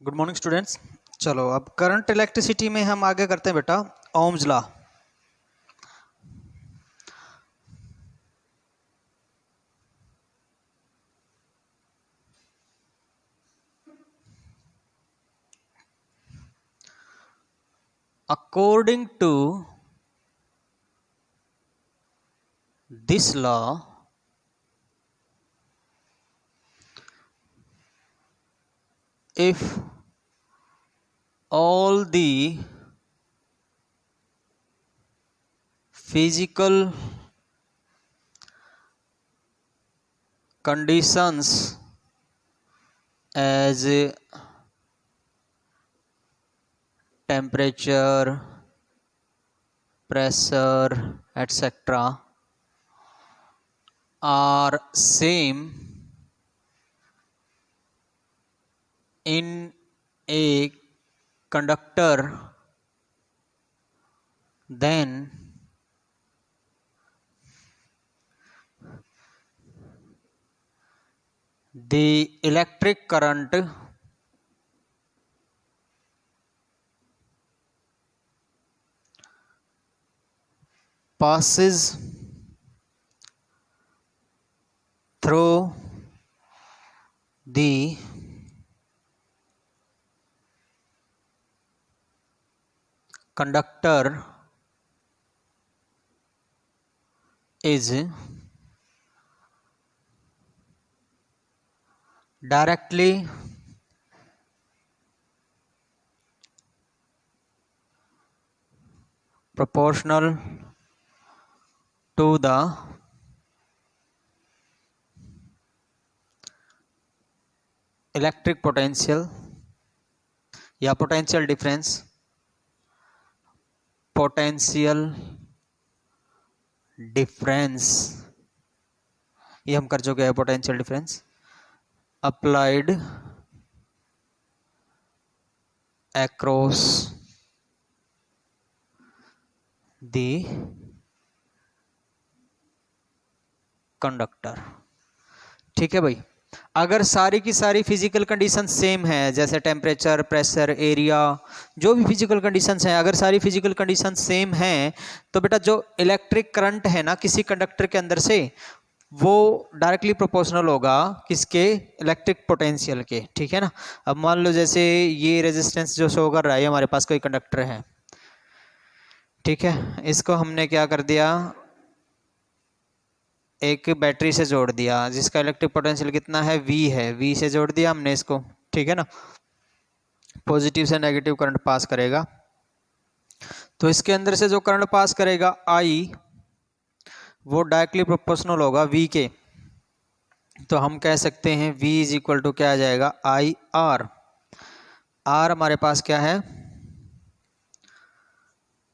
Good morning students. चलो अब current electricity में हम आगे करते हैं बेटा Ohm's law. According to this law if all the physical conditions as temperature, pressure, etc. are same in a conductor, then the electric current passes through the conductor is directly proportional to the electric potential या potential difference, ये हम कर चुके हैं। Potential difference applied across the conductor. ठीक है भाई, अगर सारी की सारी फिजिकल कंडीशन सेम है, जैसे टेम्परेचर, प्रेशर, एरिया, जो भी फिजिकल कंडीशंस हैं, अगर सारी फिजिकल कंडीशन सेम हैं तो बेटा जो इलेक्ट्रिक करंट है ना किसी कंडक्टर के अंदर से, वो डायरेक्टली प्रोपोर्शनल होगा किसके, इलेक्ट्रिक पोटेंशियल के। ठीक है ना। अब मान लो जैसे ये रेजिस्टेंस जो शो कर रहा है, हमारे पास कोई कंडक्टर है, ठीक है, इसको हमने क्या कर दिया, एक बैटरी से जोड़ दिया जिसका इलेक्ट्रिक पोटेंशियल कितना है, V है, V से जोड़ दिया हमने इसको। ठीक है ना। पॉजिटिव से नेगेटिव करंट पास करेगा, तो इसके अंदर से जो करंट पास करेगा I, वो डायरेक्टली प्रोपोर्शनल होगा V के। तो हम कह सकते हैं V इज इक्वल टू क्या आ जाएगा, IR। R हमारे पास क्या है,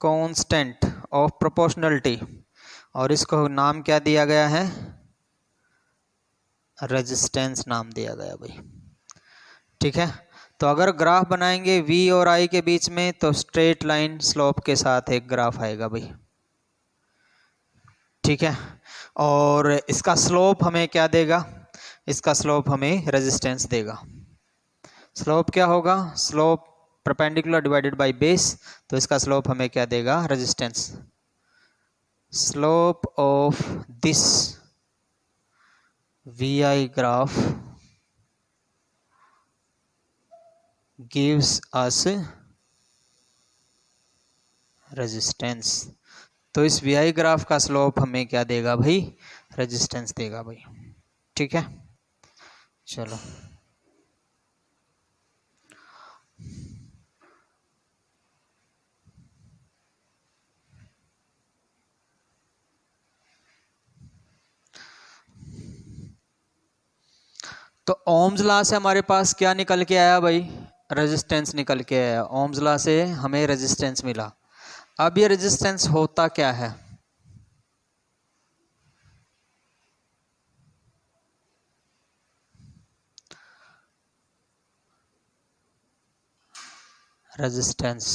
कांस्टेंट ऑफ प्रोपोर्शनलिटी, और इसको नाम क्या दिया गया है, रेजिस्टेंस नाम दिया गया भाई। ठीक है। तो अगर ग्राफ बनाएंगे V और I के बीच में, तो स्ट्रेट लाइन स्लोप के साथ एक ग्राफ आएगा भाई। ठीक है। और इसका स्लोप हमें क्या देगा, इसका स्लोप हमें रेजिस्टेंस देगा। स्लोप क्या होगा, slope perpendicular divided by base, तो इसका स्लोप हमें क्या देगा, resistance. Slope of this VI graph gives us resistance। तो इस VI ग्राफ का स्लोप हमें क्या देगा भाई, रेजिस्टेंस देगा भाई। ठीक है। चलो तो ओम्स लॉ से हमारे पास क्या निकल के आया भाई, रेजिस्टेंस निकल के आया। ओम्स लॉ से हमें रेजिस्टेंस मिला। अब ये रेजिस्टेंस होता क्या है, रेजिस्टेंस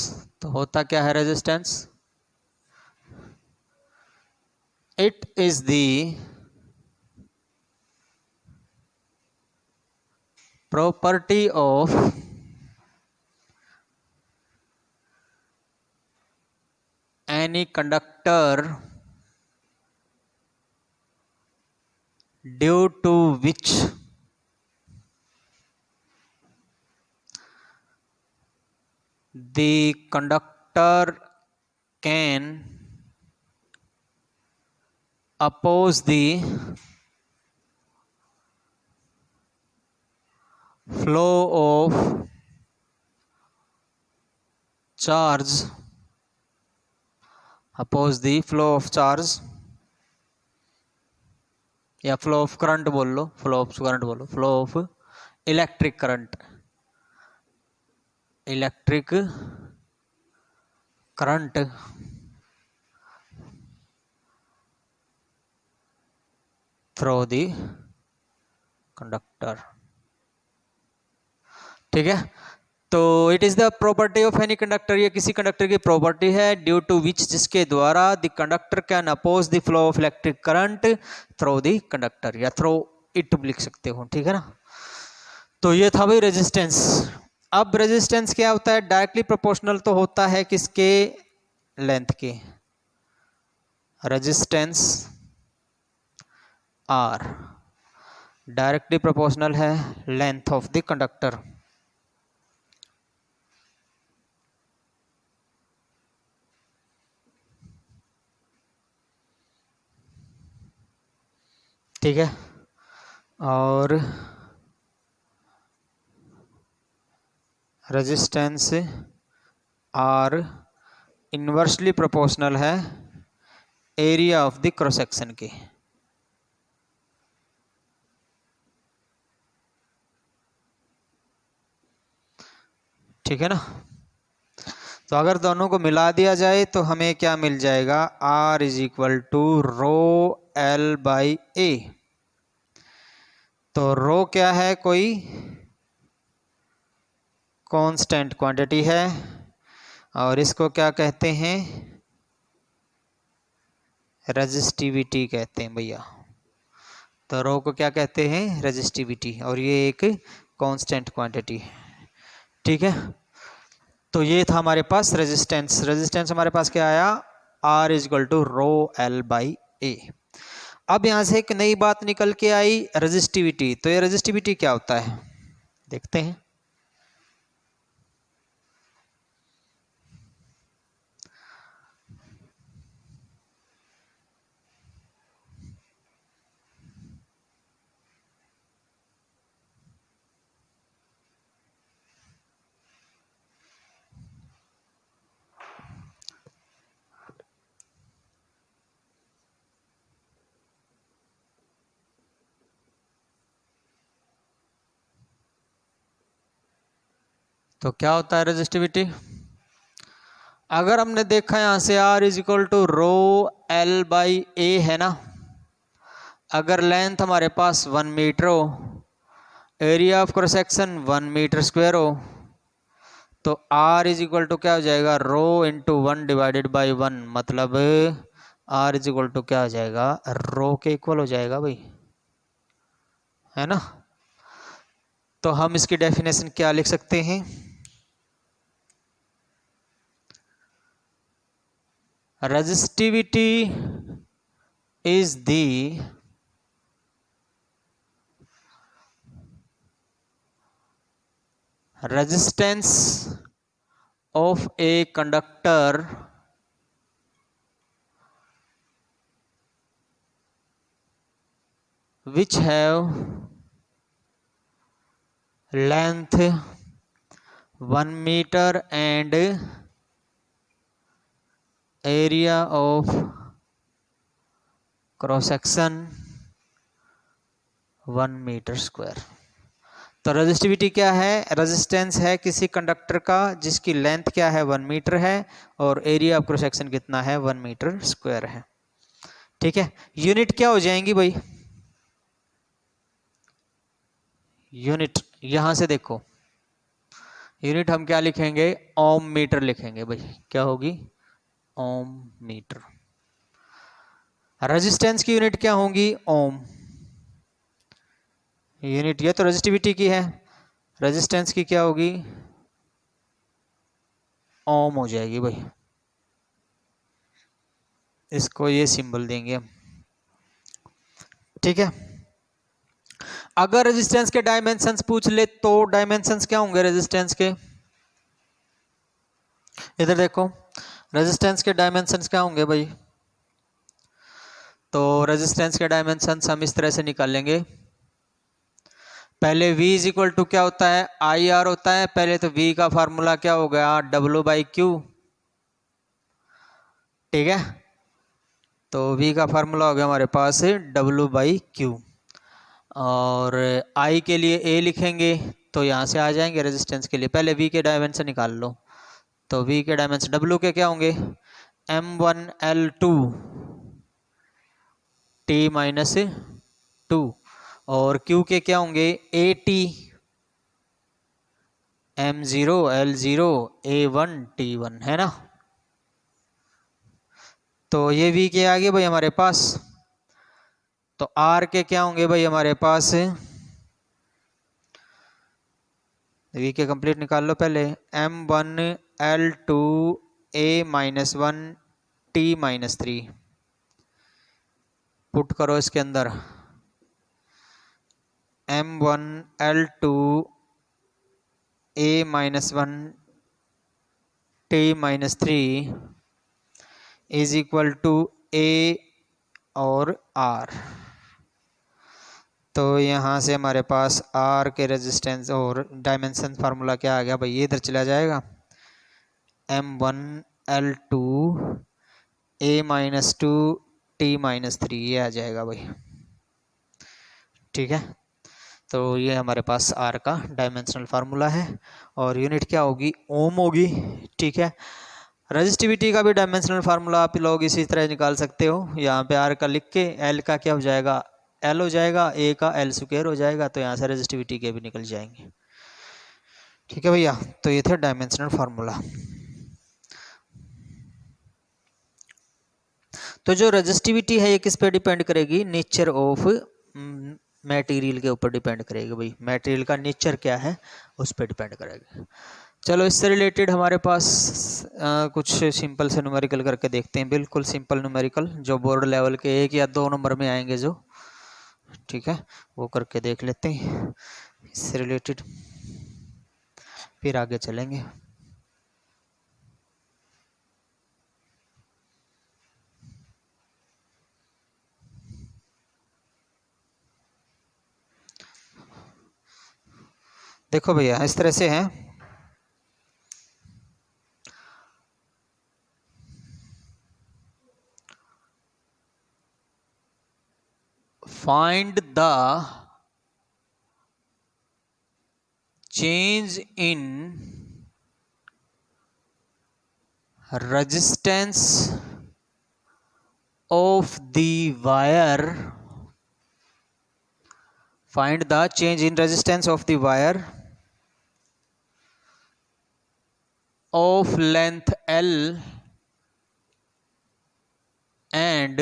तो होता क्या है, resistance it is the property of any conductor due to which the conductor can oppose the flow of charge, oppose the flow of charge या फ्लो ऑफ करंट बोल लो, फ्लो ऑफ करंट बोलो, flow of electric current, electric current through the conductor. ठीक है, तो it is the property of any conductor, ये किसी conductor की property है, ड्यू टू विच जिसके द्वारा the conductor can oppose the flow of electric current through the conductor, या थ्रू इट लिख सकते हो। ठीक है ना, तो ये था भाई रेजिस्टेंस। अब रेजिस्टेंस क्या होता है, डायरेक्टली प्रोपोर्शनल तो होता है किसके, लेंथ के। रेजिस्टेंस आर डायरेक्टली प्रोपोर्शनल है लेंथ ऑफ द कंडक्टर। ठीक है, और रेजिस्टेंस आर इनवर्सली प्रोपोर्शनल है area of the cross section के। ठीक है ना, तो अगर दोनों को मिला दिया जाए तो हमें क्या मिल जाएगा, R is equal to rho L by A. तो रो क्या है, कोई कांस्टेंट क्वांटिटी है, और इसको क्या कहते हैं, रेजिस्टिविटी कहते हैं भैया। तो रो को क्या कहते हैं, रेजिस्टिविटी, और ये एक कांस्टेंट क्वांटिटी है। ठीक है, तो ये था हमारे पास रेजिस्टेंस। रेजिस्टेंस हमारे पास क्या आया, R is equal to rho L by A. अब यहां से एक नई बात निकल के आई, रेजिस्टिविटी। तो ये रेजिस्टिविटी क्या होता है, देखते हैं। तो क्या होता है रेजिस्टिविटी, अगर हमने देखा यहां से R is equal to rho L by A है ना, अगर लेंथ हमारे पास 1 मीटर हो, area of cross section 1 metre square हो, तो R इज इक्वल टू क्या हो जाएगा, रो इंटू 1 डिवाइडेड बाई 1, मतलब R इज इक्वल टू क्या हो जाएगा, रो के इक्वल हो जाएगा भाई, है ना। तो हम इसकी डेफिनेशन क्या लिख सकते हैं, resistivity is the resistance of a conductor which have length 1 meter and area of cross section 1 metre square. तो रेजिस्टिविटी क्या है, रेजिस्टेंस है किसी कंडक्टर का जिसकी लेंथ क्या है 1 मीटर है, और एरिया ऑफ क्रॉस सेक्शन कितना है 1 मीटर स्क्वायर है। ठीक है, यूनिट क्या हो जाएंगी भाई, यूनिट यहां से देखो, यूनिट हम क्या लिखेंगे, ओम मीटर लिखेंगे भाई, क्या होगी, ओम मीटर। रेजिस्टेंस की यूनिट क्या होगी, ओम। यूनिट ये तो रेजिस्टिविटी की है, रेजिस्टेंस की क्या होगी, ओम हो जाएगी भाई। इसको ये सिंबल देंगे हम, ठीक है। अगर रेजिस्टेंस के डायमेंशंस पूछ ले तो डायमेंशंस क्या होंगे रेजिस्टेंस के, इधर देखो रेजिस्टेंस के डायमेंशंस क्या होंगे भाई। तो रेजिस्टेंस के डायमेंशंस हम इस तरह से निकालेंगे। पहले V इज इक्वल टू क्या होता है, आई आर होता है। पहले तो V का फार्मूला क्या हो गया, W/Q, ठीक है। तो V का फार्मूला हो गया हमारे पास W/Q, और I के लिए A लिखेंगे तो यहाँ से आ जाएंगे रेजिस्टेंस के लिए। पहले V के डायमेंशन निकाल लो। तो V के डायमेंशन W के क्या होंगे, M1L2 T-2, और Q के क्या होंगे, AT M0L0 A1 T1, है ना। तो ये V के आगे भाई हमारे पास, तो R के क्या होंगे भाई हमारे पास, V के कंप्लीट निकाल लो पहले, M1L2 A-1 T-3, पुट करो इसके अंदर, M1L2 A-1 T-3 is equal to A और R। तो यहाँ से हमारे पास R के रेजिस्टेंस और डायमेंशन फार्मूला क्या आ गया भाई, ये इधर चला जाएगा, M1L2 A-2 T-3, ये आ जाएगा भाई, ठीक है। तो ये हमारे पास R का डायमेंशनल फार्मूला है, और यूनिट क्या होगी, ओम होगी, ठीक है। रजिस्टिविटी का भी डायमेंशनल फार्मूला आप लोग इसी तरह निकाल सकते हो। यहाँ पे R का लिख के L का क्या हो जाएगा, L हो जाएगा, A का L² हो जाएगा, तो यहाँ से रजिस्टिविटी के भी निकल जाएंगे, ठीक है भैया। तो ये थे डायमेंशनल फार्मूला। तो जो रजिस्टिविटी है ये किस पे डिपेंड करेगी, नेचर ऑफ मटेरियल के ऊपर डिपेंड करेगी भाई, मटेरियल का नेचर क्या है उस पर डिपेंड करेगा। चलो इससे रिलेटेड हमारे पास कुछ सिंपल से न्यूमेरिकल करके देखते हैं, बिल्कुल सिंपल न्यूमेरिकल जो बोर्ड लेवल के 1 या 2 नंबर में आएंगे जो, ठीक है, वो करके देख लेते हैं इससे रिलेटेड, फिर आगे चलेंगे। देखो भैया इस तरह से है, find the change in resistance of the wire, find the change in resistance of the wire of length L and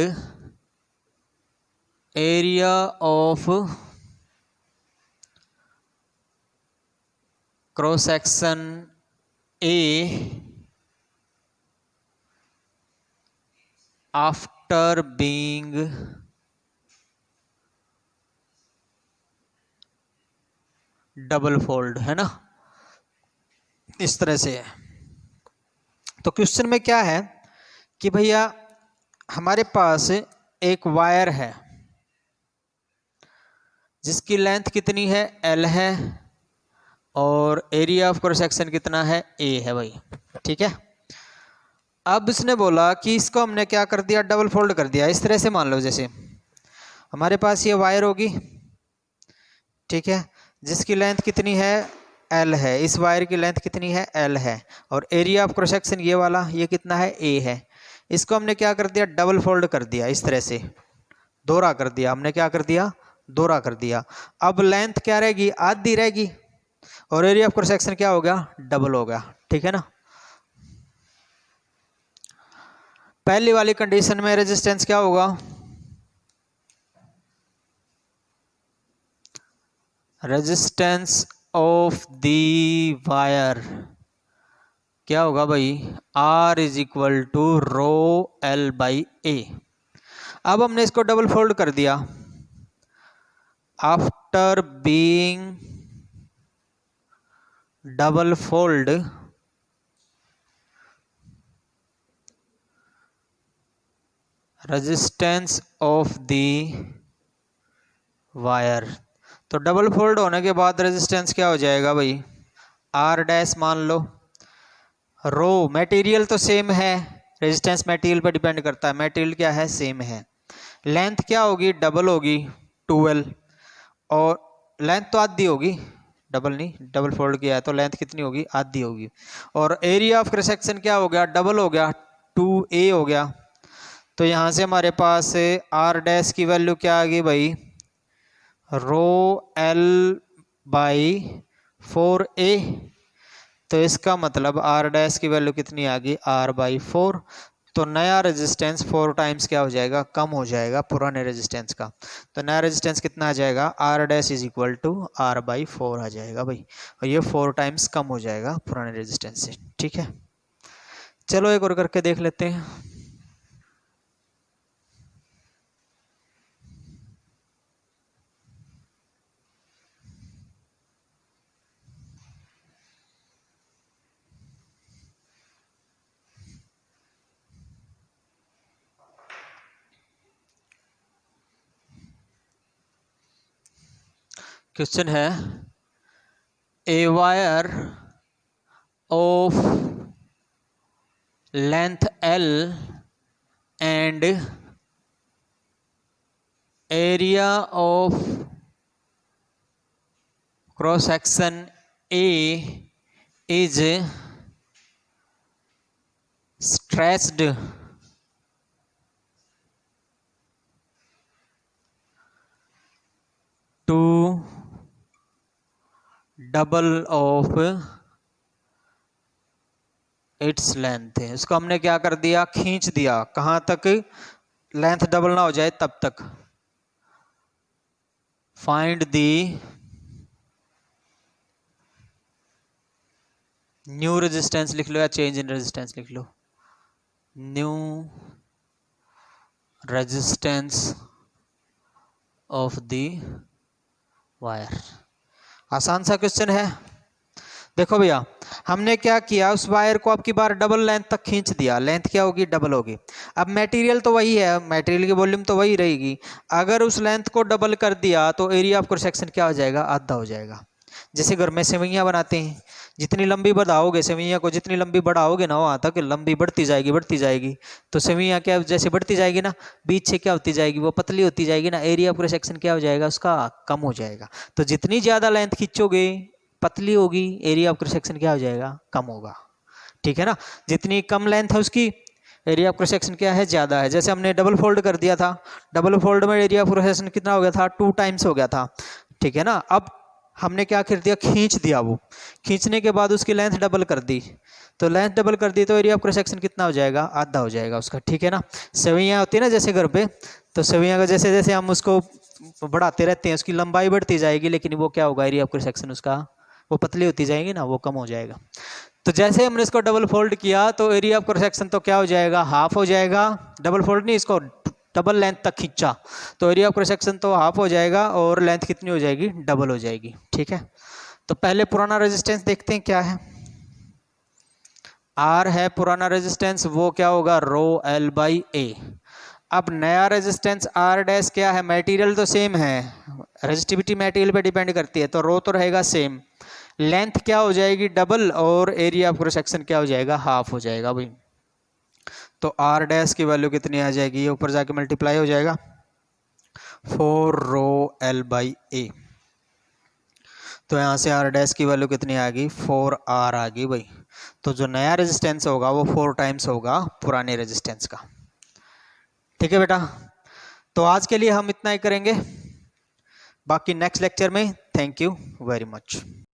area of cross section A after being double fold, है ना, इस तरह से है। तो क्वेश्चन में क्या है कि भैया हमारे पास एक वायर है जिसकी लेंथ कितनी है, L है, और एरिया ऑफ क्रॉस सेक्शन कितना है, A है भाई, ठीक है। अब इसने बोला कि इसको हमने क्या कर दिया, डबल फोल्ड कर दिया। इस तरह से मान लो जैसे हमारे पास ये वायर होगी, ठीक है, जिसकी लेंथ कितनी है, L है, इस वायर की लेंथ कितनी है, L है, और एरिया ऑफ क्रॉस सेक्शन ये वाला ये कितना है, A है। इसको हमने क्या कर दिया, डबल फोल्ड कर दिया, इस तरह से दोहरा कर दिया, हमने क्या कर दिया, दोहरा कर दिया। अब लेंथ क्या रहेगी, आधी रहेगी, और एरिया ऑफ क्रॉस सेक्शन क्या हो गया, डबल हो गया, ठीक है ना। पहली वाली कंडीशन में रेजिस्टेंस क्या होगा, रेजिस्टेंस ऑफ द वायर क्या होगा भाई, R is equal to rho L by A. अब हमने इसको डबल फोल्ड कर दिया। After being double fold, resistance of the wire, तो डबल फोल्ड होने के बाद रेजिस्टेंस क्या हो जाएगा भाई, R डैश मान लो। रो मटेरियल तो सेम है, रेजिस्टेंस मटेरियल पर डिपेंड करता है, मटेरियल क्या है, सेम है। लेंथ क्या होगी, डबल होगी 12, और लेंथ तो आधी होगी, डबल नहीं, डबल फोल्ड किया है तो लेंथ कितनी होगी, आधी होगी। और एरिया ऑफ क्रॉस सेक्शन क्या हो गया, डबल हो गया, 2a हो गया। तो यहाँ से हमारे पास R डैश की वैल्यू क्या आ गई भाई, रो L बाई 4a। तो इसका मतलब R डैश की वैल्यू कितनी आ गई, R बाई 4। तो नया रेजिस्टेंस 4 टाइम्स क्या हो जाएगा, कम हो जाएगा पुराने रेजिस्टेंस का। तो नया रेजिस्टेंस कितना आ जाएगा, R dash is equal to R by 4 आ जाएगा भाई, और ये 4 टाइम्स कम हो जाएगा पुराने रेजिस्टेंस से। ठीक है, चलो एक और करके देख लेते हैं। क्वेश्चन है, a wire of length L and area of cross section A is stretched to double of its length। इसको हमने क्या कर दिया, खींच दिया, कहां तक, लेंथ डबल ना हो जाए तब तक। फाइंड दी न्यू रेजिस्टेंस लिख लो या चेंज इन रेजिस्टेंस लिख लो, new resistance of the wire. आसान सा क्वेश्चन है। देखो भैया, हमने क्या किया, उस वायर को अब की बार डबल लेंथ तक खींच दिया, लेंथ क्या होगी, डबल होगी। अब मटेरियल तो वही है, मटेरियल की वॉल्यूम तो वही रहेगी। अगर उस लेंथ को डबल कर दिया तो एरिया ऑफ क्रॉस सेक्शन क्या हो जाएगा, आधा हो जाएगा। जैसे घर में सेवइयां बनाते हैं, जितनी लंबी बढ़ाओगे सेवइयां को, जितनी लंबी बढ़ाओगे ना वहाँ तक लंबी बढ़ती जाएगी बढ़ती जाएगी। तो सेवइयां क्या जैसे बढ़ती जाएगी ना, बीच से क्या होती जाएगी, वो पतली होती जाएगी ना, एरिया ऑफ क्रॉस सेक्शन क्या हो जाएगा उसका, कम हो जाएगा। तो जितनी ज़्यादा लेंथ खींचोगे पतली होगी, एरिया ऑफ क्रॉस सेक्शन क्या हो जाएगा, कम होगा। ठीक है ना, जितनी कम लेंथ है उसकी एरिया ऑफ क्रॉस सेक्शन क्या है, ज़्यादा है। जैसे हमने डबल फोल्ड कर दिया था, डबल फोल्ड में एरिया ऑफ क्रॉस सेक्शन कितना हो गया था, 2 टाइम्स हो गया था। ठीक है ना, अब हमने क्या कर दिया, खींच दिया, वो खींचने के बाद उसकी लेंथ डबल कर दी, तो लेंथ डबल कर दी तो एरिया ऑफ क्रॉस सेक्शन कितना हो जाएगा, आधा हो जाएगा उसका। ठीक है ना, सेवइयाँ होती है ना जैसे घर पे, तो सेवइयाँ का जैसे जैसे हम उसको बढ़ाते रहते हैं उसकी लंबाई बढ़ती जाएगी, लेकिन वो क्या होगा, एरिया ऑफ क्रॉस सेक्शन उसका वो पतली होती जाएगी ना, वो कम हो जाएगा। तो जैसे हमने इसको डबल फोल्ड किया तो एरिया ऑफ क्रॉस सेक्शन तो क्या हो जाएगा, हाफ हो जाएगा। डबल फोल्ड नहीं, इसको डबल लेंथ तक खींचा तो एरिया ऑफ क्रॉस सेक्शन तो हाफ हो जाएगा और लेंथ कितनी हो जाएगी, डबल हो जाएगी। ठीक है, तो पहले पुराना रेजिस्टेंस देखते हैं क्या है। R है पुराना रेजिस्टेंस, वो क्या होगा, रो L बाई ए। अब नया रेजिस्टेंस R डैश क्या है, मटेरियल तो सेम है, रेजिस्टिविटी मटेरियल पे डिपेंड करती है, तो रो तो रहेगा सेम। लेंथ क्या हो जाएगी, डबल, और एरिया ऑफ क्रॉस सेक्शन क्या हो जाएगा, हाफ हो जाएगा भाई। तो R डैश की वैल्यू कितनी आ जाएगी, ये ऊपर जाके मल्टीप्लाई हो जाएगा, 4 रो L बाई ए। तो यहाँ से R डैश की वैल्यू कितनी आ गई, 4R आ गई भाई। तो जो नया रेजिस्टेंस होगा वो 4 टाइम्स होगा पुराने रेजिस्टेंस का। ठीक है बेटा, तो आज के लिए हम इतना ही करेंगे, बाकी नेक्स्ट लेक्चर में। Thank you very much.